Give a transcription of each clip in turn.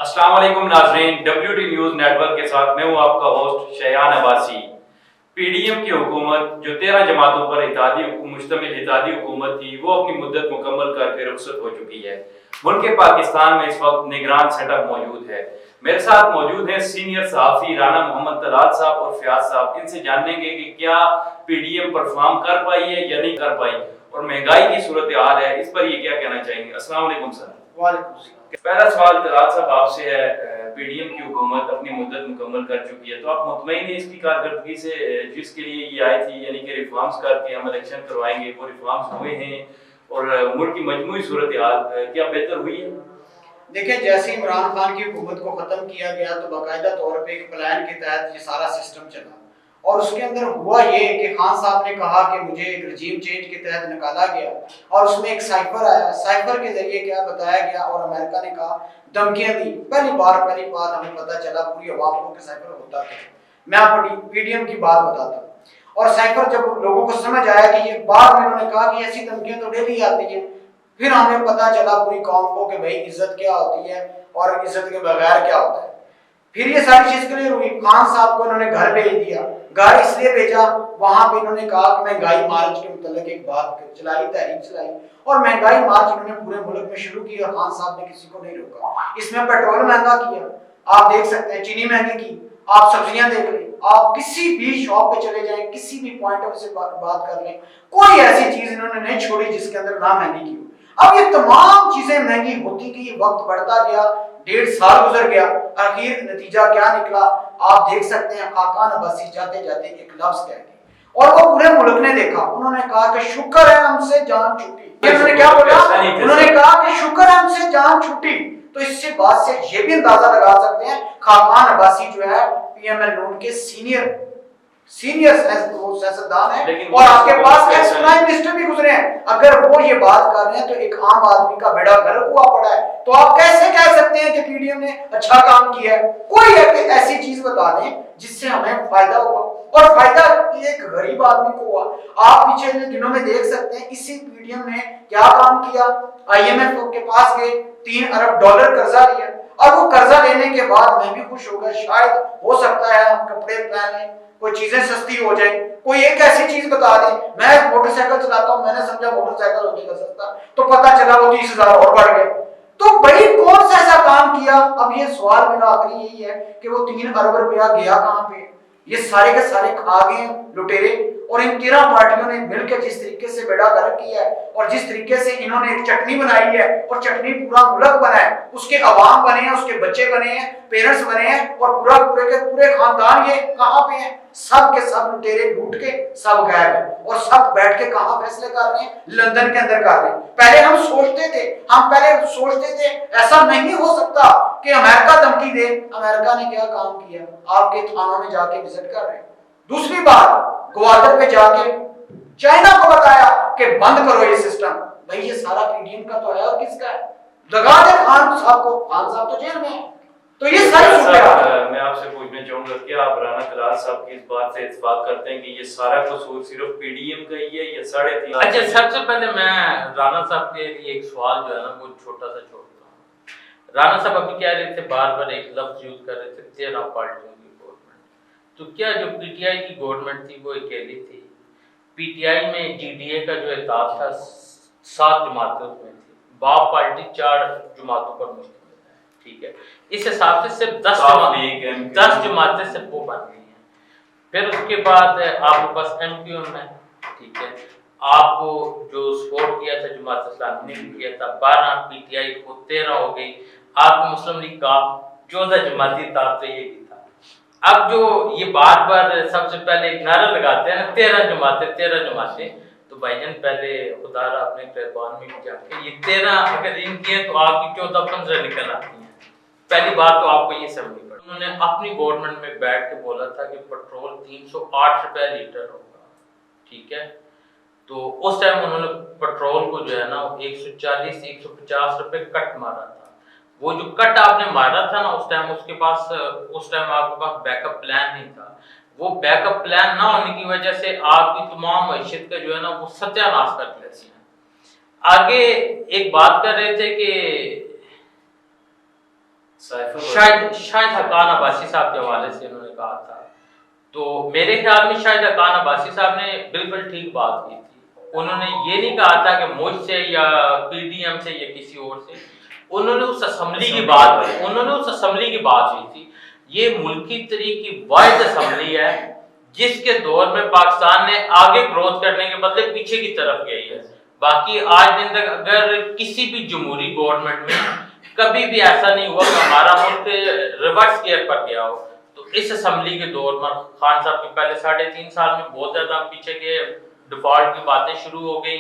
अस्सलाम वालेकुम नाज़रीन, WT न्यूज़ नेटवर्क के साथ मैं हूं आपका होस्ट शयान अब्बासी। पीडीएम की हुकूमत जो 13 जमातों पर मुश्तमिल इत्तेहादी हुकूमत थी, वो अपनी मुद्दत मुकम्मल करके रुखसत हो चुकी है। मुल्क पाकिस्तान में इस वक्त निगरान सेटअप मौजूद है। मेरे साथ मौजूद हैं सीनियर सहाफ़ी राना मोहम्मद तलाल साहब और फयाज साहब। इनसे जानेंगे कि क्या पीडीएम परफॉर्म कर पाई है या नहीं कर पाई, और महंगाई की सूरत हाल है, इस पर ये क्या कहना चाहेंगे। अस्सलाम वालेकुम सर। वालेकुम। पहला सवाल तलाल साहब आपसे है। पीडीएम की हुकूमत अपनी मुद्दत मुकम्मल कर चुकी है, तो आप मुतमईन हैं इसकी कारकर्दगी से, जिसके लिए ये आई थी, यानी कि रिफॉर्म्स करके हम इलेक्शन करवाएंगे, वो रिफॉर्म्स हुए हैं और मुल्क की मजमूई सूरत हाल क्या बेहतर हुई है? देखिए, जैसे इमरान खान की हुकूमत को खत्म किया गया तो बाकायदा तौर पे एक प्लान के तहत ये सारा सिस्टम चला, और उसके अंदर हुआ ये कि खान साहब ने कहा कि मुझे एक रजीम चेंज के तहत निकाला गया, और उसमें एक साइफर आया। साइफर के जरिए क्या बताया गया, और अमेरिका ने कहा, धमकियां दी। पहली बार हमें पता चला पूरी अवाम को कि साइफर होता क्या। मैं आपको पीडीएम की बात बताता हूँ। और साइफर जब लोगों को समझ आया कि ये, बाद में उन्होंने कहा कि ऐसी धमकियां तो डेली आती हैं, फिर हमें पता चला पूरी कौम को कि भाई इज्जत क्या होती है और इज्जत के बगैर क्या होता है। फिर ये सारी चीज क्लियर हुई। खान साहब को इन्होंने घर भेज दिया। घर इसलिए भेजा, वहां पे इन्होंने कहा कि महंगाई मार्च के मुतालिक एक बात चलाई, तहरीक चलाई, और महंगाई मार्च इन्होंने पूरे मुल्क में शुरू की, और खान साहब ने किसी को नहीं रोका। इसमें पेट्रोल महंगा किया, आप देख सकते हैं, चीनी महंगी की, आप सब्जियां देख लें, आप किसी भी शॉप पे चले जाएं, किसी भी पॉइंट ऑफ से बात कर लें, कोई ऐसी चीज इन्होंने नहीं छोड़ी जिसके अंदर ना महंगी की हो। अब ये तमाम चीजें महंगी होती गई, वक्त बढ़ता गया, 1.5 साल गुजर गया, आखिर नतीजा क्या निकला आप देख सकते हैं। खाकान अब्बासी जाते जाते एक लफ्ज कह गए, और वो पूरे मुल्क ने देखा। उन्होंने कहा कि शुक्र है हमसे जान छूटी। उन्होंने क्या बोला? उन्होंने कहा कि शुक्र है हमसे जान छूटी। तो इससे बात से ये भी अंदाजा लगा सकते हैं, खाकान अब्बासी जो है पीएमएल नून के सीनियर सियासतदान है, और आपके पास एक्स प्राइम मिनिस्टर भी गुजरे हैं। अगर वो ये बात कर रहे हैं तो एक आम आदमी का बेड़ा गर्क हुआ पड़ा है, तो आप कैसे कह सकते हैं कि पीडीएम ने अच्छा काम किया है? कोई ऐसी चीज बता दें जिससे हमें फायदा हुआ, और फायदा एक गरीब आदमी को हुआ। आप पिछले दिनों में देख सकते हैं इसी पीडीएम ने क्या काम किया। आईएमएफ के पास गए, $3 अरब कर्जा लिया, और वो कर्जा लेने के बाद मैं भी खुश होगा, शायद हो सकता है हम कपड़े पहने, कोई चीजें सस्ती हो जाए, कोई एक ऐसी चीज बता दे। मैं मोटरसाइकिल चलाता हूं, मैंने समझा मोटरसाइकिल हो जाएगा सस्ता, तो पता चला वो 30,000 और बढ़ गए। तो भाई कौन सा ऐसा काम किया? अब ये सवाल मेरा आखिरी यही है कि वो 3 अरब रुपया गया कहां पे? ये सारे के सारे खा गए लुटेरे। और इन 13 पार्टियों ने मिलकर जिस तरीके से बेड़ा गर्क किया है, और जिस तरीके से इन्होंने एक चटनी बनाई है, और चटनी पूरा मुल्क बना है, उसके अवाम बने हैं, उसके बच्चे बने हैं, पेरेंट्स बने हैं, और पूरे खानदान ये कहां पे हैं? सब के सब लुटेरे लूट के सब गायब है, और सब बैठ के कहां फैसले कर रहे हैं? लंदन के अंदर कर रहे हैं। पहले हम सोचते थे ऐसा नहीं हो सकता कि अमेरिका धमकी दे। अमेरिका ने क्या काम किया? आपके थानों में जाके विजिट कर रहे हैं। दूसरी बात, ग्वादर पे जाके चाइना को बताया कि बंद करो ये सिस्टम। भाई ये सारा पीडीएम का तो है, और किसका है? लगा दे खान साहब को, खान साहब तो जेल में है। तो ये सारी मैं आपसे पूछना चाहूंगा कि आप राना तलाल साहब की इस बात से इत्तेफाक करते हैं कि ये सारा कसूर सिर्फ पीडीएम का ही है या 3.5? अच्छा, सबसे पहले मैं राना साहब के लिए एक सवाल जो है ना वो छोटा सा छोड़ता हूँ। राना साहब अभी कह रहे थे, बार बार एक लफ्ज यूज कर रहे थे, 13 पार्टियों की गवर्नमेंट। तो क्या जो पीटीआई की गवर्नमेंट थी वो अकेली थी? पीटीआई में जीडीए का जो इत्तेहाद था 7 जमातों में थी, बाप पार्टी 4 जमातों पर मुश्तमिल है, ठीक है। इस हिसाब से सिर्फ 10 जमातें सिर्फ वो बन गई हैं। फिर उसके बाद आपके पास एमक्यूएम है, ठीक है। आपको जो सपोर्ट किया था जमात इस्लामी ने भी किया था, 12 पीटीआई को 13 हो गई। आपको मुस्लिम लीग का 14 जमाती था, तो ये भी था। अब जो ये बार बार सबसे पहले एक नारा लगाते हैं ना, 13 जमातें, तो भाईजान पहले खुदारा अपने पैरबान में जाके ये 13 अगर इनकी है तो आपकी 14-15 निकल आती हैं। पहली बात तो आपको ये समझनी पड़ी। उन्होंने अपनी गवर्नमेंट में बैठ के बोला था कि पेट्रोल 308 रुपए लीटर होगा, ठीक है। तो उस टाइम उन्होंने पेट्रोल को जो है ना 140-150 रुपए कट मारा था। वो जो कट आपने मारा था ना उस टाइम आपके पास बैकअप प्लान नहीं था। वो बैकअप प्लान ना होने की वजह से आपकी तमाम मैशियत का जो है ना वो सत्यानाश कर दिया। आगे एक बात कर रहे थे कि शायद हकान अब्बासी साहब के हवाले से उन्होंने कहा था। तो मेरे ख्याल में शायद हकान अब्बासी साहब ने बिल्कुल ठीक बात की थी। उन्होंने ये नहीं कहा था कि मुझसे या पीडीएम से या किसी और से, उन्होंने उस असेंबली की बात की थी। ये मुल्की तरीके की वाहिद असेंबली है जिसके दौर में पाकिस्तान ने आगे ग्रोथ करने के बदले पीछे की तरफ गई है। बाकी आज दिन तक अगर किसी भी जमहूरी गवर्नमेंट में कभी भी ऐसा नहीं हुआ कि हमारा मुल्क रिवर्स गियर पर गया हो, तो इस असेंबली के दौर में खान साहब के पहले 3.5 साल में बहुत ज्यादा पीछे के डिफॉल्ट की बातें शुरू हो गई।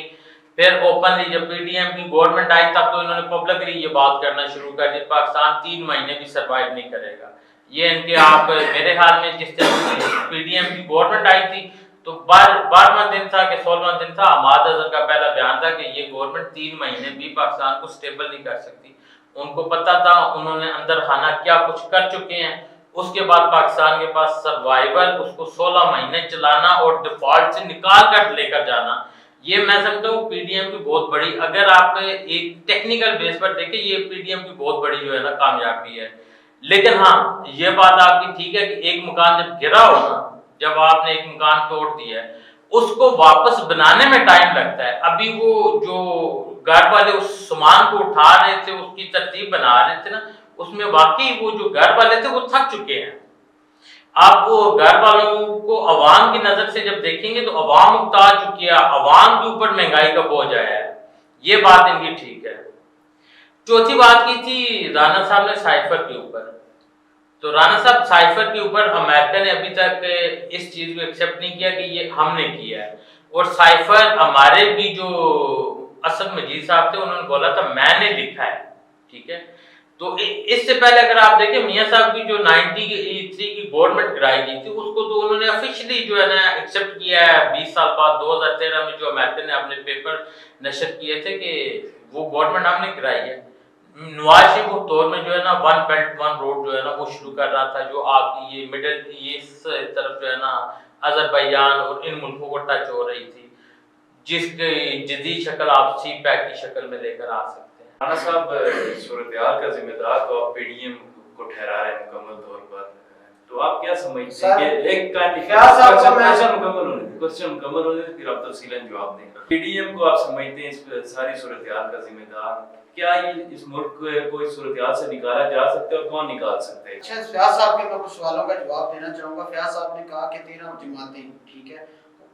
फिर ओपनली जब पीडीएम की गवर्नमेंट आई तब तो इन्होंने पब्लिकली ये बात करना शुरू कर दी पाकिस्तान 3 महीने भी सरवाइव नहीं करेगा। ये इनके आप मेरे हाल में जिस तरह पीडीएम की गवर्नमेंट आई थी तो 12वां दिन था कि 16वां दिन था, हमाद अजहर का पहला बयान था कि ये गवर्नमेंट 3 महीने भी पाकिस्तान को स्टेबल नहीं कर सकती। उनको पता था, उन्होंने अंदर खाना क्या कुछ कर चुके हैं। उसके बाद पाकिस्तान के पास सर्वाइवल, उसको 16 महीने चलाना और डिफॉल्ट से निकाल कर लेकर जाना, ये मैं समझता हूँ पीडीएम की बहुत बड़ी, अगर आप एक टेक्निकल बेस पर देखें, ये पीडीएम की बहुत बड़ी जो है ना कामयाबी है। लेकिन हाँ, ये बात आपकी ठीक है कि एक मकान जब गिरा हो ना, जब आपने एक मकान तोड़ दिया है, उसको वापस बनाने में टाइम लगता है। अभी वो जो घर वाले उस सामान को उठा रहे थे, उसकी तरतीब बना रहे थे ना, उसमें वाकई वो जो घर वाले थे वो थक चुके हैं। आप वो घर वालों को अवाम की नजर से जब देखेंगे तो अवाम उकता चुकी है, अवाम के ऊपर महंगाई का बोझ आया है, ये बात इनकी ठीक है। चौथी बात की थी राना साहब ने साइफर के ऊपर। तो राना साहब साइफर के ऊपर अमेरिका ने अभी तक इस चीज को एक्सेप्ट नहीं किया कि ये हमने किया है। और साइफर हमारे भी जो असद मजीद साहब थे उन्होंने बोला था मैंने लिखा है, ठीक है। तो इससे पहले अगर आप देखें मियां साहब की जो 93 की गवर्नमेंट गिराई गई थी उसको तो उन्होंने ऑफिशियली जो है ना एक्सेप्ट किया है 20 साल बाद 2013 में जो अमेरिका ने अपने पेपर नशर किए थे कि वो गवर्नमेंट हमने गिराई है। नवाज शरीफ उस दौर में जो है ना 1 बेल्ट 1 रोड जो है ना वो शुरू कर रहा था, जो आपकी ये मिडिल ईस्ट तरफ जो है ना अजरबैजान और इन मुल्कों को टच हो रही थी, जिसकी जदीद शक्ल आप सी पैक की शक्ल में लेकर आ सकते हैं। राना साहब सूरत-ए-हाल का जिम्मेदार तो आप पीडीएम को ठहरा रहे हैं मुकम्मल तौर पर, तो आप क्या समझते हैं कि एक क्वेश्चन मुकम्मल होने फिर आप तफसीलन जवाब दें। पीडीएम को आप समझते हैं इस सारी सूरत-ए-हाल का जिम्मेदार, क्या ये इस मुल्क को इस सूरत-ए-हाल से निकाला जा सकता है और कौन निकाल सकते हैं? अच्छा, फयाज साहब के मैं कुछ सवालों का जवाब देना चाहूंगा। फयाज साहब ने कहा कि 13 जमातें, ठीक है,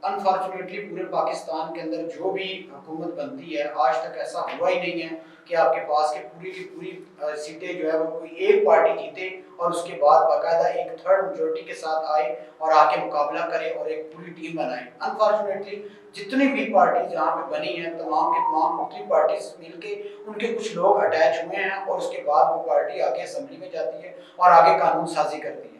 अनफॉर्चुनेटली पूरे पाकिस्तान के अंदर जो भी हुकूमत बनती है आज तक ऐसा हुआ ही नहीं है कि आपके पास के पूरी की पूरी सीटें जो है वो कोई एक पार्टी जीते और उसके बाद बाकायदा एक थर्ड मेजोरिटी के साथ आए और आके मुकाबला करे और एक पूरी टीम बनाए। अनफॉर्चुनेटली जितनी भी पार्टी जहाँ पे बनी है तमाम के तमाम मुख्तलिफ पार्टीज मिलके उनके कुछ लोग अटैच हुए हैं और उसके बाद वो पार्टी आगे असेंबली में जाती है और आगे कानून साजी करती है।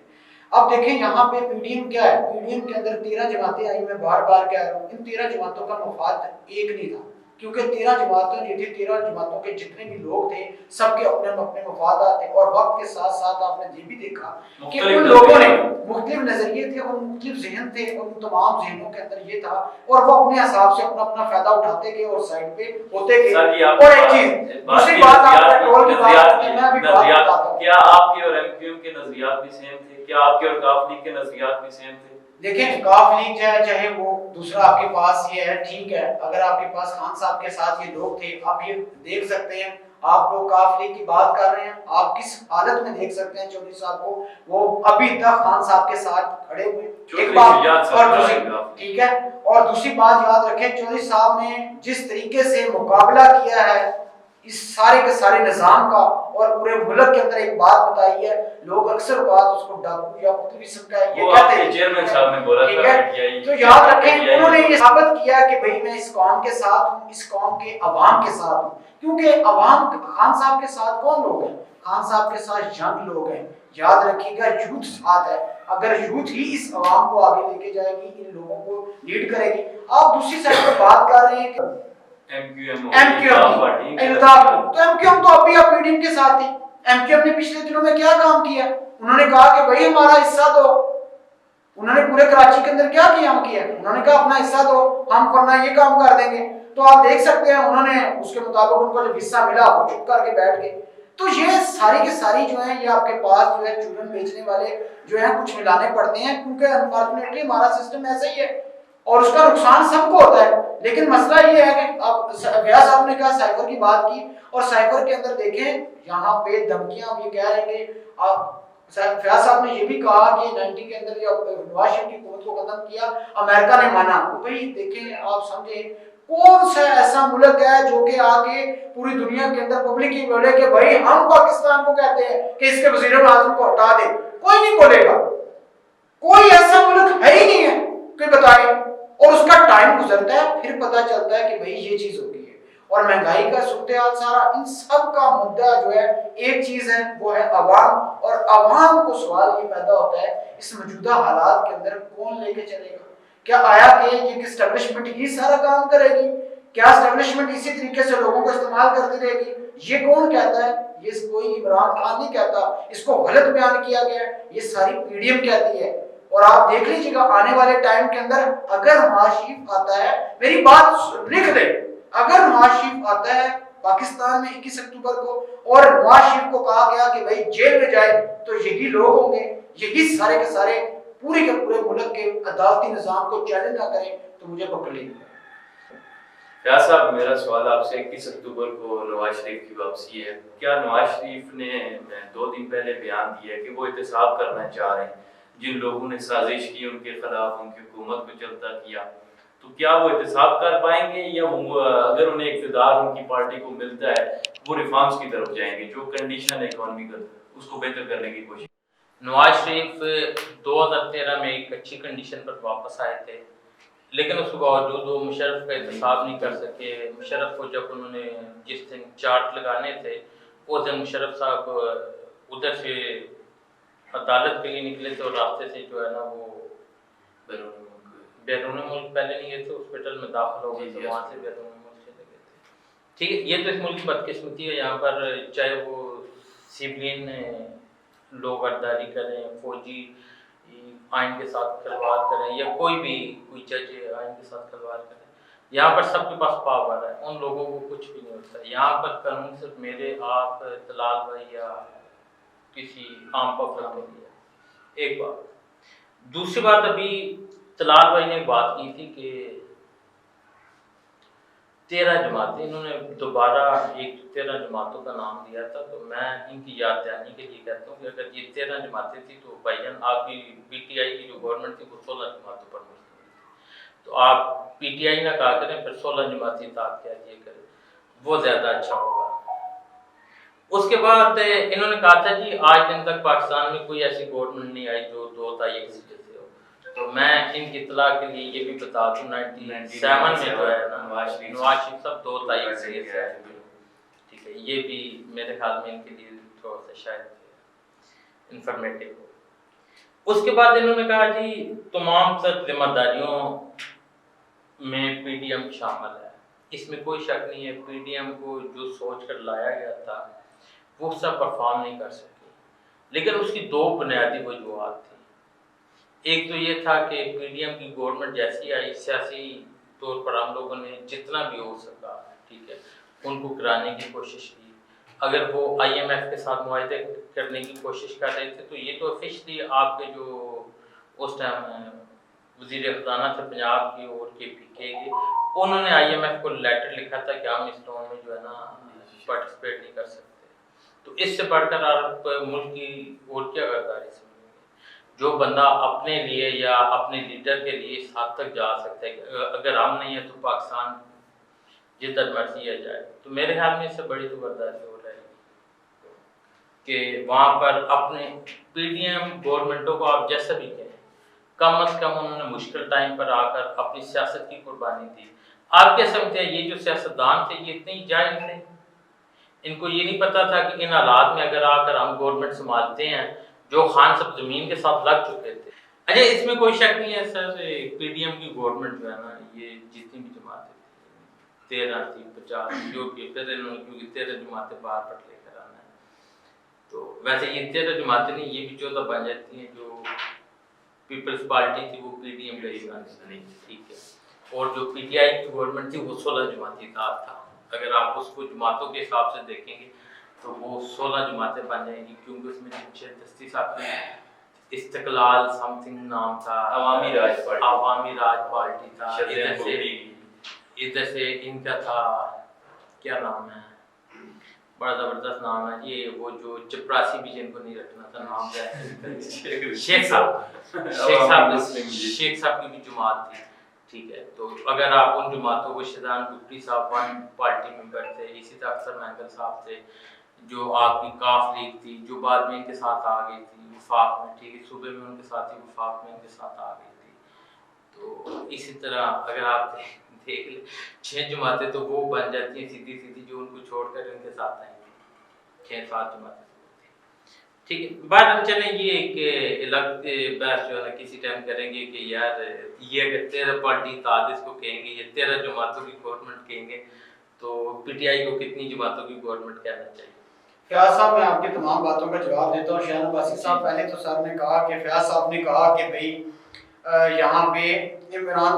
अब देखें यहाँ पे पीडीएम क्या है, पीडीएम के अंदर 13 जमातें आई। मैं बार बार कह रहा हूँ इन 13 जमातों का मफाद एक नहीं था, क्योंकि 13 जमातों ये थी, 13 जमातों के जितने भी लोग थे सबके अपने अपने मफादात थे। और वक्त के साथ साथ आपने ये भी देखा कि उन लोगों ने मुख्तलिफ नजरिए थे और मुख्तलिफ जहन थे और उन तमाम जहनों के अंदर ये था और वो अपने हिसाब से अपना अपना फायदा उठाते गए और साइड पे होते गए। और एक चीज दूसरी बात, आप पेट्रोल की बात, मैं अभी बात बताता हूं, क्या आपके और एमक्यूएम के नजरियात भी सेम थे? क्या आपके और काफ लीग के नजरियात भी सेम थे? देखें, काफ लीग चाहे वो दूसरा आपके पास ये है, ठीक है, अगर आपके पास खान साहब के साथ ये लोग थे, आप ये देख सकते हैं, आप लोग काफ लीग की बात कर रहे हैं, आप किस हालत में देख सकते हैं चौधरी साहब को, वो अभी तक खान साहब के साथ खड़े हुए। एक बात और दूसरी, ठीक है, और दूसरी बात याद रखें, चौधरी साहब ने जिस तरीके से मुकाबला किया है इस सारे के सारे निजाम का और पूरे मुल्क के अंदर एक बात बताई है, लोग अक्सर बात उसको डाकू या कुछ भी सबका ये कहते हैं, चेयरमैन साहब ने बोला ठीक है, तो याद रखें उन्होंने ये साबित किया कि भाई मैं इस कौम के साथ हूँ, इस कौम के अवाम के साथ हूँ, क्योंकि अवाम खान साहब के साथ कौन लोग हैं? खान साहब के साथ यंग लोग हैं। याद रखिएगा यूथ साथ है, अगर यूथ ही इस अवाम को आगे लेके जाएगी, इन लोगों को लीड करेगी। आप दूसरी साइड पर बात कर रहे हैं एमक्यूएम तो एमक्यूएम तो अभी आप पीडीएम के साथ थी। एमक्यूएम ने पिछले दिनों में क्या काम किया? उन्होंने कहा कि भाई हमारा हिस्सा दो। उन्होंने पूरे कराची के अंदर क्या काम किया? उन्होंने कहा अपना हिस्सा दो, हम वरना ये काम कर देंगे। तो आप देख सकते हैं उन्होंने उसके मुताबिक उनको जब हिस्सा मिला वो चुप करके बैठ गए। तो ये सारी की सारी जो है ये आपके पास जो है चूरन बेचने वाले जो है कुछ मिलाने पड़ते हैं, क्योंकि अनफॉर्चुनेटली हमारा सिस्टम ऐसा ही है और उसका नुकसान सबको होता है। लेकिन मसला ये है कि अब व्यास साहब ने कहा साइफर की बात की, और साइफर के अंदर देखें यहाँ पे धमकियां ये कह रहे हैं कि आप फयाज साहब ने ये भी कहा कि 90 के अंदर नवाज शरीफ की हुकूमत को खत्म किया, अमेरिका ने माना। तो भाई देखें, आप समझें कौन सा ऐसा मुल्क है जो कि आके पूरी दुनिया के अंदर पब्लिकली बोले कि भाई हम पाकिस्तान को कहते हैं कि इसके वजीर आज़म को हटा दे? कोई नहीं बोलेगा, कोई ऐसा मुल्क है ही नहीं है कि बताए। और उसका टाइम गुजरता है, फिर पता चलता है कि भाई ये चीज हो गई है। और महंगाई का सूरत सारा, इन सब का मुद्दा जो है एक चीज है, वो है अवाम। और अवाम को सवाल ये पैदा होता है इस मौजूदा हालात के अंदर कौन लेके चलेगा? क्या आया कि ये एस्टेब्लिशमेंट ही सारा काम करेगी? क्या एस्टेब्लिशमेंट इसी तरीके से लोगों को इस्तेमाल करती रहेगी? ये कौन कहता है? ये कोई इमरान खान नहीं कहता, इसको गलत बयान किया गया है, ये सारी पीडीएम कहती है। और आप देख लीजिएगा आने वाले टाइम के अंदर अगर नवाज शरीफ आता है, मेरी बात लिख दे, अगर नवाज शरीफ आता है पाकिस्तान में 21 अक्टूबर को और नवाज शरीफ को कहा गया कि भाई जेल में जाए, तो यही लोग होंगे, यही सारे के सारे पूरे के पूरे मुल्क के अदालती निजाम को चैलेंज ना करें तो मुझे पकड़ लेंगे। फयाज साहब, मेरा सवाल आपसे 21 अक्टूबर को नवाज शरीफ की वापसी है। क्या नवाज शरीफ ने 2 दिन पहले बयान दिया कि वो एहतसाब करना चाह रहे हैं जिन लोगों ने साजिश की उनके खिलाफ, उनकी हुकूमत को चलता किया, तो क्या वो एहतसाब कर पाएंगे या वो अगर उन्हें इक़्तिदार उनकी पार्टी को मिलता है वो रिफॉर्म्स की तरफ जाएंगे, जो कंडीशन है इकोनॉमिकल उसको बेहतर करने की कोशिश? नवाज शरीफ 2013 में एक अच्छी कंडीशन पर वापस आए थे, लेकिन उसके बावजूद वो मुशर्रफ का एहतसाब नहीं कर सके। मुशर्रफ को जब उन्होंने जिस दिन चार्ट लगाने थे उस दिन मुशर्रफ साहब उधर से अदालत के लिए निकले थे और रास्ते से जो है ना वो बैरून मुल्क पहले नहीं गए थे, हॉस्पिटल में दाखिल हो गए थे, वहाँ से बैरून मुल्क चले गए थे। ठीक है, ये तो इस मुल्क की बदकिस्मती है। यहाँ पर चाहे वो सिविलियन लोग गद्दारी करें, फौजी आइन के साथ खिलवाड़ करें, या कोई भी कोई जज आइन के साथ खिलवाड़ करें, यहाँ पर सबके पास पावर है, उन लोगों को कुछ भी नहीं होता। यहाँ पर कानून सिर्फ मेरे, आप, दलाल भाई या किसी आम पब्लिक के लिए। एक बात। दूसरी बात, अभी दलाल भाई ने बात की थी कि 13 जमातें, इन्होंने दोबारा एक 13 जमातों का नाम दिया था, तो मैं इनकी याद दहानी के लिए कहता हूँ कि अगर ये 13 जमातें थी तो भाईजान आपकी पीटीआई की जो गवर्नमेंट थी वो 16 जमातों पर मुश्तमिल थी। तो आप पीटीआई ना कहा करें, फिर 16 जमाती इत्तेहाद क्या दिए करें, वो ज़्यादा अच्छा होगा। उसके बाद इन्होंने कहा था जी आज दिन तक पाकिस्तान में कोई ऐसी गवर्नमेंट नहीं आई जो 2 तारीख सीटें से हो। तो मैं इनकी इतला के लिए ये भी बता दूं 97 में जो है ना नवाज शरीफ साहब 2 तारीख से है। ठीक है, ये भी मेरे ख्याल में इनके लिए थोड़ा सा शायद इंफॉर्मेटिव हो। उसके बाद इन्होंने कहा जी तमाम तर जिम्मेदारियों में पीडीएम शामिल है, इसमें कोई शक नहीं है। पीडीएम को जो सोच कर लाया गया था वो सब परफॉर्म नहीं कर सकी, लेकिन उसकी 2 बुनियादी वजूहत थी। एक तो ये था कि पीडीएम की गवर्नमेंट जैसी आई, सियासी तौर पर हम लोगों ने जितना भी हो सका, ठीक है, उनको कराने की कोशिश की। अगर वो आईएमएफ के साथ मुआहदे करने की कोशिश कर रहे थे तो ये तो ऑफिशियली आपके जो उस टाइम वज़ीर ख़ज़ाना थे पंजाब की और केपीके के, उन्होंने आईएमएफ को लेटर लिखा था कि हम इस लोन में जो है ना पार्टिसिपेट नहीं कर सकते। तो इससे बढ़कर आप मुल्क की और क्या गद्दारी समझेंगे? जो बंदा अपने लिए या अपने लीडर के लिए इस हद तक जा सकता है कि अगर हम नहीं है तो पाकिस्तान जिधर मर्जी आ जाए, तो मेरे ख्याल में इससे बड़ी तो गद्दारी हो रही है कि वहाँ पर अपने पीडीएम गवर्नमेंटों को आप जैसा भी कहें, कम अज कम उन्होंने मुश्किल टाइम पर आकर अपनी सियासत की कुर्बानी दी। आप क्या समझते हैं ये जो सियासतदान थे ये इतने ही जाहिल थे? इनको ये नहीं पता था कि इन हालात में अगर आकर हम गवर्नमेंट संभालते हैं जो खान सब जमीन के साथ लग चुके थे। अच्छा, इसमें कोई शक नहीं है सर, पीडीएम की गवर्नमेंट जो है ना, ये जितनी भी जमातें थी 13 थी 50 जो भी, फिर इन्होंने क्योंकि 13 जमातें बाहर पर लेकर आना है, तो वैसे ये 13 जमातें नहीं, ये भी 14 बन जाती हैं। जो पीपल्स पार्टी थी वो पीडीएम का हिस्सा नहीं, ठीक है, और जो पीटीआई की गवर्नमेंट थी वो 16 जमाती था। अगर आप उसको जमातों के हिसाब से देखेंगे तो वो 16 जमातें बन जाएंगी, क्योंकि उसमें जमशेद दस्ती साहब की इस्तिकलाल समथिंग नाम था, अवामी राज पार्टी था, इधर से इनका था, क्या नाम है, बड़ा जबरदस्त नाम है ये, वो जो चपरासी भी जिनको नहीं रखना था नाम शेख साहब की भी जमात थी। ठीक है, तो अगर आप उन जमातों को, शहजान भुट्टी साहब वन पार्टी मेंबर थे, इसी तरह अख्तर महंगल साहब थे, जो आपकी काफ लीग थी, जो बाद में इनके साथ आ गई थी वफाक में, ठीक है, सूबे में उनके साथ थी, वफाक में इनके साथ आ गई थी। तो इसी तरह अगर आप देख ले 6 जमातें तो वो बन जाती हैं सीधी सीधी, जो उनको छोड़कर इनके साथ आएंगी 6-7 जमातें। ठीक है, बात चले ये एक अलग बहस जो है ना किसी टाइम करेंगे कि यार ये अगर 13 पार्टी तादिस को कहेंगे, ये 13 जमातों की गवर्नमेंट कहेंगे, तो पीटीआई को कितनी जमातों की गवर्नमेंट कहना चाहिए? फयाज साहब, मैं आपकी तमाम बातों का जवाब देता हूँ। शहजान अब्बासी साहब, पहले तो सर ने कहा कि फयाज साहब ने कहा कि भाई यहाँ पे इमरान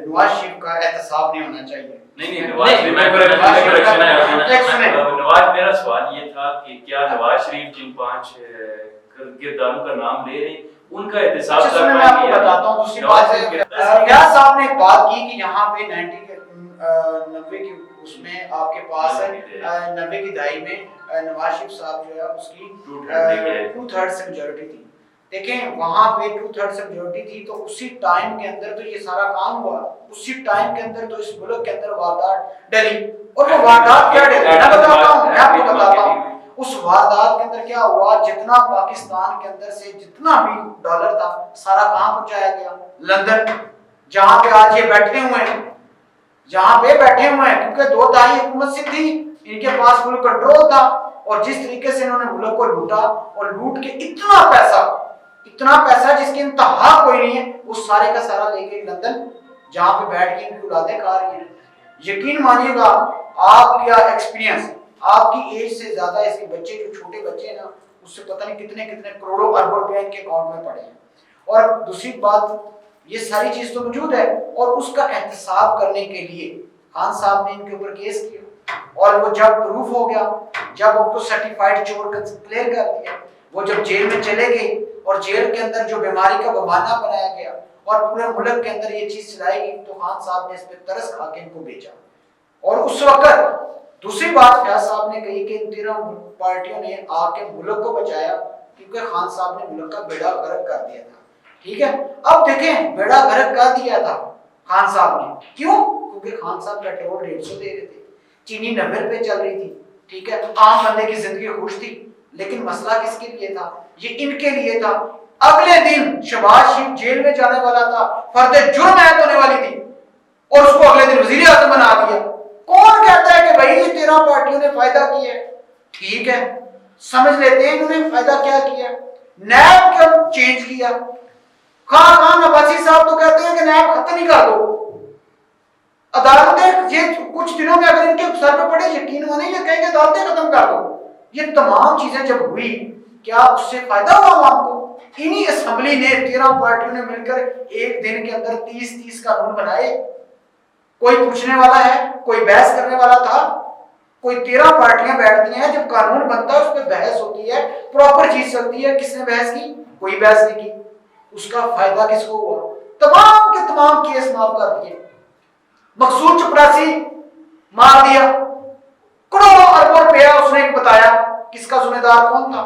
नवाज शरीफ का एहतसाब नहीं होना चाहिए। नहीं, नवाज, मेरा सवाल ये था कि क्या नवाज शरीफ जिन 5 किरदारों का नाम ले रहे उनका एहतसाब कर मैं आपको बताता हूँ। दूसरी बात है, फयाज साहब ने एक बात की कि यहाँ पे 90 की उसमें आपके पास 90 की दहाई में नवाज शरीफ साहब जो है उसकी 2/3 से मेजॉरिटी थी। देखें, वहां पे 2/3 से मेजॉरिटी थी, तो उसी टाइम के अंदर तो ये सारा काम हुआ, उसी टाइम के अंदर तो इस मुल्क के अंदर वारदात डली। और वो वारदात क्या डली, मैं आपको बताता हूँ उस वारदात के अंदर क्या हुआ। जितना पाकिस्तान के अंदर से जितना भी डॉलर था सारा कहां पहुंचाया गया? लंदन, जहां पे आज ये बैठे हुए हैं, क्योंकि 2 दहाई हुकूमत से थी, इनके पास फुल कंट्रोल था। और जिस तरीके से इन्होंने मुल्क को लूटा, और लूट के इतना पैसा जिसकी इंतहा कोई नहीं है, उस सारे का सारा लेके लंदन, जहां पे बैठ के इनकी औलादें खा रही हैं। यकीन मानिएगा, आपका एक्सपीरियंस, आपकी एज से ज्यादा इसके बच्चे, जो छोटे बच्चे हैं ना, उससे पता नहीं कितने कितने करोड़ों अरबों रुपए इनके अकाउंट में पड़े हैं। और दूसरी बात, ये सारी चीज तो मौजूद है, और उसका एहतसाब करने के लिए खान साहब ने इनके ऊपर केस किया, और वो जब प्रूफ हो गया, जब उनको सर्टिफाइड चोर क्लियर कर दिया, वो जब जेल में चले गए, और जेल के अंदर जो बीमारी का बहाना बनाया गया और पूरे मुल्क के अंदर ये चीज चलाई गई, तो खान साहब ने इस पे तरस खा के इनको भेजा। और उस वक्त दूसरी बात फयाज साहब ने कही कि इन 13 पार्टियों ने आके मुल्क को बचाया, क्योंकि खान साहब ने मुल्क का बेड़ा गर्क कर दिया था। ठीक है, अब देखें, बेड़ा गर्क कर दिया था खान साहब ने, क्यों? क्योंकि खान साहब पेट्रोल 150 दे रहे थे, चीनी 90 रुपए चल रही थी। ठीक है, आम बंदे की जिंदगी खुश थी, लेकिन मसला किसके लिए था? ये इनके लिए था। अगले दिन शहबाज शरीफ जेल में जाने वाला था, फर्द जुर्म ऐद होने वाली थी, और उसको अगले दिन वजीर आज़म बना दिया। कौन कहता है कि भाई ये 13 पार्टियों ने फायदा किया है? ठीक है, समझ लेते हैं इन्होंने फायदा क्या किया। नैब क्यों चेंज किया? खान अब्बासी साहब तो कहते हैं कि नैब खत्म ही कर दो। अदालतें ये कुछ दिनों में अगर इनके सर पे पड़े, यकीन माने ये कहेंगे अदालतें खत्म कर दो। ये तमाम चीजें जब हुई, क्या उससे फायदा हुआ आवाम को? इन्हीं असेंबली ने 13 पार्टियों ने मिलकर एक दिन के अंदर 30 कानून बनाए। कोई पूछने वाला है? कोई बहस करने वाला था? कोई 13 पार्टियां बैठती हैं, जब कानून बनता है उस पर बहस होती है, प्रॉपर चीज चलती है। किसने बहस की? कोई बहस नहीं की। उसका फायदा किसको हुआ? तमाम के तमाम केस माफ कर दिए। मकसूद चपरासी मार दिया, करोड़ों अरबों रुपया उसने बताया, किसका जिम्मेदार कौन था?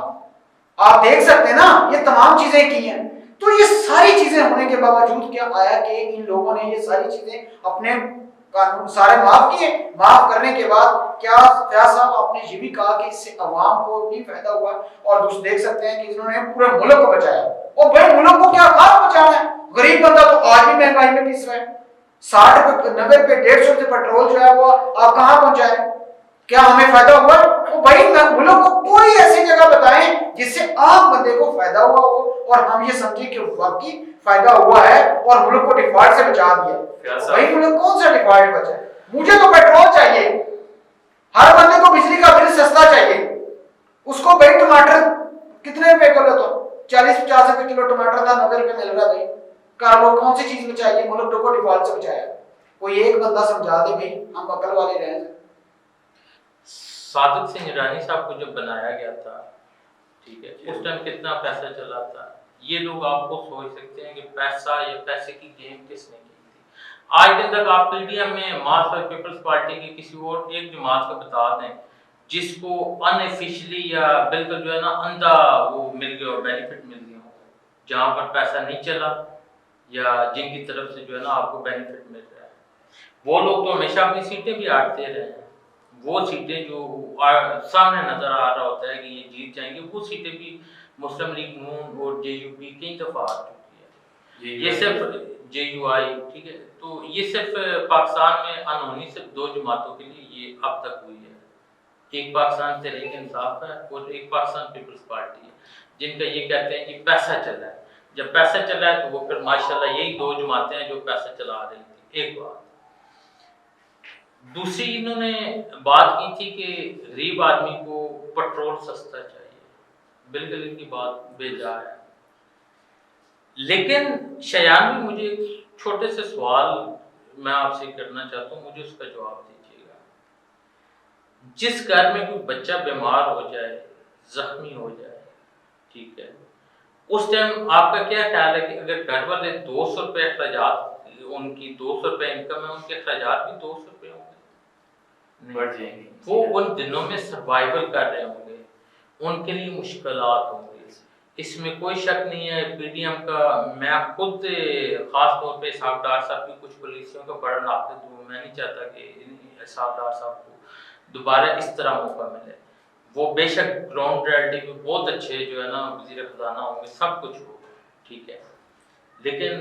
आप देख सकते हैं ना, ये तमाम चीजें की हैं। तो ये सारी चीजें होने के बावजूद क्या आया कि इन लोगों ने ये सारी चीजें अपने कानून सारे माफ किए। माफ करने के बाद क्या फयाज साहब आपने ये भी कहा कि इससे अवाम को भी फायदा हुआ, और दूसरे देख सकते हैं कि इन्होंने पूरे मुल्क को बचाया। और भाई मुल्क को क्या खास बचाना है? गरीब बंदा तो आज भी महंगाई में पिस रहा है। 60 रुपए 90 रुपए 150 रुपए पेट्रोल जो है वो आप कहां पहुंचाए? क्या हमें फायदा हुआ? तो भाई मुल्क को कोई ऐसी जगह बताएं जिससे आम बंदे को फायदा हुआ हो, और हम ये समझे कि वाकई फायदा हुआ है और मुल्क को डिफॉल्ट से बचा दिया। भाई मुल्क कौन सा डिफॉल्ट बचा है? मुझे तो पेट्रोल चाहिए, हर बंदे को बिजली का बिल सस्ता चाहिए। उसको भाई टमाटर कितने रुपए किलो? तो 40-50 रुपए किलो टमाटर था, 90 रुपए मिल रहा। भाई कार लो, कौन सी चीज बचाइए? मुल्क को डिफॉल्ट से बचाया। कोई एक बंदा समझा दे भाई, हम अकल वाले रहे। सादिक सिंह ईरानी साहब को जब बनाया गया था, ठीक है, उस टाइम कितना पैसा चला था, ये लोग आपको सोच सकते हैं कि पैसा या पैसे की गेम किसने की थी। आज दिन तक आप पीडीएम में मार्क्स और पीपल्स पार्टी के किसी और एक जमात को बता दें जिसको अनऑफिशियली या बिल्कुल जो है ना अंधा वो मिल गया हो, बेनिफिट मिल गया हो, जहाँ पर पैसा नहीं चला या जिनकी तरफ से जो है ना आपको बेनिफिट मिल रहा है, वो लोग तो हमेशा अपनी सीटें भी हारते रहे हैं। वो सीटें जो सामने नजर आ रहा होता है कि ये जीत जाएंगे, वो सीटें भी मुस्लिम लीग नून और जेयूपी कई दफा आ चुकी है। ये सिर्फ जेयूआई, ठीक है, तो ये सिर्फ पाकिस्तान में अनहोनी सिर्फ दो जमातों के लिए ये अब तक हुई है। एक पाकिस्तान तहरीक इंसाफ है और एक पाकिस्तान पीपल्स पार्टी है, जिनका ये कहते हैं कि पैसा चला है। जब पैसा चला है तो वो फिर माशाल्लाह यही दो जमातें हैं जो पैसा चला रही थी। एक बात। दूसरी इन्होंने बात की थी कि गरीब आदमी को पेट्रोल सस्ता चाहिए, बिल्कुल इनकी बात बेजा है। लेकिन शयान भी मुझे एक छोटे से सवाल मैं आपसे करना चाहता हूँ, मुझे उसका जवाब दीजिएगा। जिस घर में कोई बच्चा बीमार हो जाए, जख्मी हो जाए, ठीक है, उस टाइम आपका क्या ख्याल है कि अगर घर वाले 200 रुपये अखराजात, उनकी 200 रुपये इनकम है, उनके अखराजात भी 200 रुपये होंगे, बढ़ जाएंगे। वो उन दिनों में सर्वाइवल कर रहे होंगे, उनके लिए मुश्किलात होंगी, इसमें कोई शक नहीं है। पीडीएम का मैं खुद खास तौर पे इसहाक डार साहब की कुछ पॉलिसियों का बड़ा नाक़िद हूँ। मैं नहीं चाहता कि इसहाक डार साहब को दोबारा इस तरह मौका मिले। वो बेशक ग्राउंड रियलिटी में बहुत अच्छे जो है ना वज़ीर ख़जाना होंगे, सब कुछ हो, ठीक है, लेकिन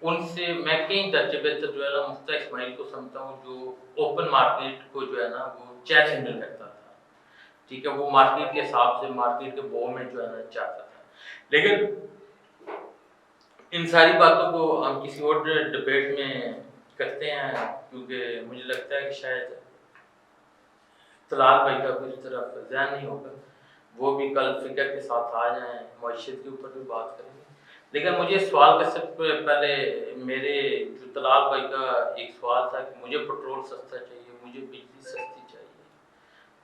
उनसे मैं कई दर्जे बेहतर जो है ना मुफ्ता इस्माइल को समझता हूँ, जो ओपन मार्केट को जो है ना वो चैलेंज नहीं करता था, ठीक है, वो मार्केट के हिसाब से मार्केट के बो में जो है ना चाहता था। लेकिन इन सारी बातों को हम किसी और डिबेट में करते हैं, क्योंकि मुझे लगता है कि शायद तलाल भाई का भी इस तरफ ज़हन नहीं होगा, वो भी कल फिक्र के साथ आ जाएं, मईशत के ऊपर भी बात करेंगे। लेकिन मुझे सवाल का सबसे पहले मेरे जो तलाल भाई का एक सवाल था कि मुझे पेट्रोल सस्ता चाहिए, मुझे बिजली सस्ती चाहिए,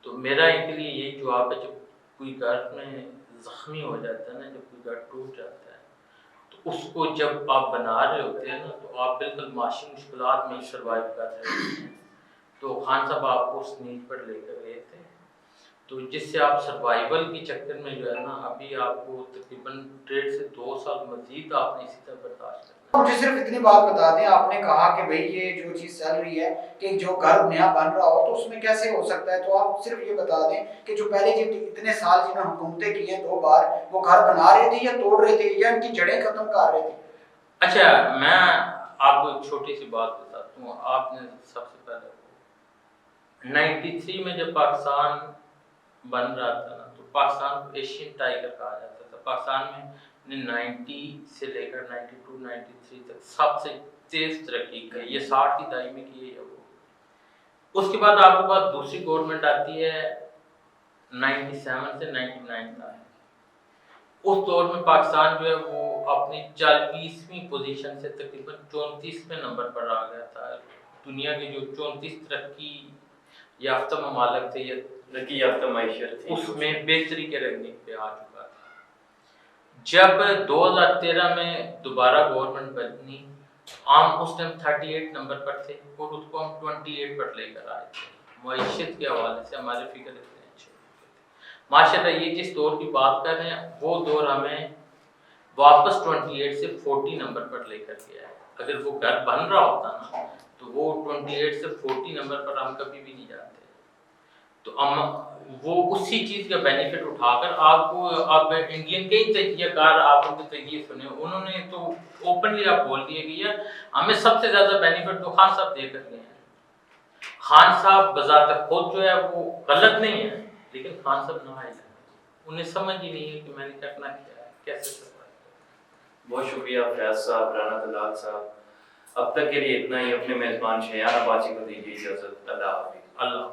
तो मेरा इनके लिए यही जवाब है, जब कोई घर में ज़ख्मी हो जाता है ना, जब कोई घर टूट जाता है, तो उसको जब आप बना रहे होते हैं ना, तो आप बिल्कुल माशी मुश्किलात में सर्वाइव कर रहे होते हैं। तो खान साहब आपको उस नीच पर लेकर गए थे, तो जिससे आप सर्वाइवल के चक्कर में जो है ना अभी आपको तकरीबन 1.5 से 2 साल मजीद आपने इसी तरह बर्दाश्त करना। मुझे सिर्फ इतनी बात बता दें, आपने कहा कि भाई ये जो चीज़ चल रही है कि जो घर नया बन रहा हो तो उसमें कैसे हो सकता है, तो आप सिर्फ ये बता दें कि जो पहले जो इतने साल जिन्होंने हुकूमतें की हैं 2 बार, वो घर बना रहे थे या तोड़ रहे थे या इनकी जड़ें खत्म कर रहे थे? अच्छा, मैं आपको एक छोटी सी बात बताता हूँ। आपने सबसे पहले 93 में जब पाकिस्तान बन रहा था ना, तो पाकिस्तान को एशियन टाइगर कहा जाता था। पाकिस्तान में 90 से लेकर 92, 93 तक सबसे तेज तरक्की की, ये 60 की दहाई में की है वो। उसके बाद आपके पास दूसरी गवर्नमेंट आती है 97 से 99 तक। उस दौर में पाकिस्तान जो है वो अपनी 40वीं पोजीशन से तकरीबन 34वें नंबर पर आ गया था। दुनिया के जो 34 तरक्की याफ्ता ममालिक थे या तरक्की याफ्ता मईशत थी, उसमें बेहतरी के रैंकिंग पे आ चुका था। जब 2013 में दोबारा गवर्नमेंट बनी, हम उस टाइम 38 नंबर पर थे और उसको हम 28 पर लेकर आए थे। मईशत के हवाले से हमारे फिक्र इतने अच्छे थे माशाल्लाह। ये जिस दौर की बात कर रहे हैं वो दौर हमें वापस 28 से 40 नंबर पर लेकर गया है। अगर वो घर बन रहा होता ना, तो वो 28 से 40 नंबर पर हम कभी भी नहीं जाते। तो हम वो उसी चीज़ का बेनिफिट उठाकर आपको अब इंडियन के ही तजियाकार आप उनके तजिए सुने, उन्होंने तो ओपनली आप बोल दिया कि यार हमें सबसे ज़्यादा बेनिफिट तो खान साहब देकर गए हैं। खान साहब बजाते खुद जो है वो गलत नहीं है, लेकिन खान साहब नाअहल है, उन्हें समझ ही नहीं है कि मैंने करना क्या है, कैसे करना है। बहुत शुक्रिया फैज साहब, राना तलाल साहब। अब तक के लिए इतना ही। अपने मेज़बान शयान अब्बासी को दीजिए इजाज़त। अल्लाह हाफ़िज़। अल्लाह।